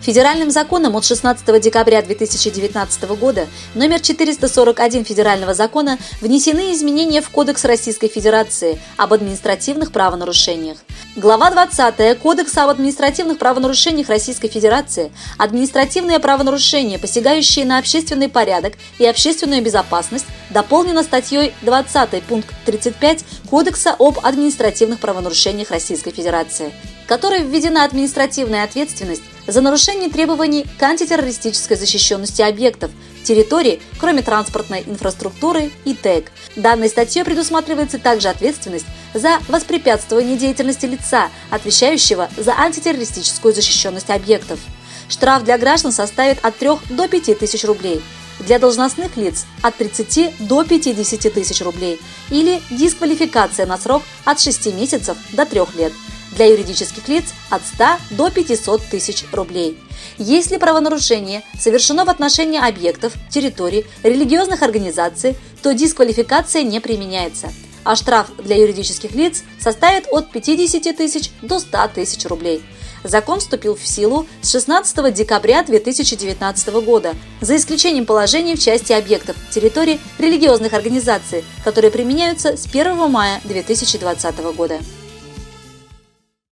Федеральным законом от 16 декабря 2019 года номер 441 Федерального закона внесены изменения в Кодекс Российской Федерации об административных правонарушениях. Глава 20 Кодекса об административных правонарушениях Российской Федерации «Административные правонарушения, посягающие на общественный порядок и общественную безопасность» дополнена статьей 20 пункт 35 Кодекса об административных правонарушениях Российской Федерации, которой введена административная ответственность за нарушение требований к антитеррористической защищенности объектов, территорий, кроме транспортной инфраструктуры и ТЭК. Данной статьей предусматривается также ответственность за воспрепятствование деятельности лица, отвечающего за антитеррористическую защищенность объектов. Штраф для граждан составит от 3 до 5 тысяч рублей. Для должностных лиц – от 30 до 50 тысяч рублей или дисквалификация на срок от 6 месяцев до 3 лет. Для юридических лиц – от 100 до 500 тысяч рублей. Если правонарушение совершено в отношении объектов, территорий, религиозных организаций, то дисквалификация не применяется, а штраф для юридических лиц составит от 50 тысяч до 100 тысяч рублей. Закон вступил в силу с 16 декабря 2019 года, за исключением положений в части объектов, территорий, религиозных организаций, которые применяются с 1 мая 2020 года.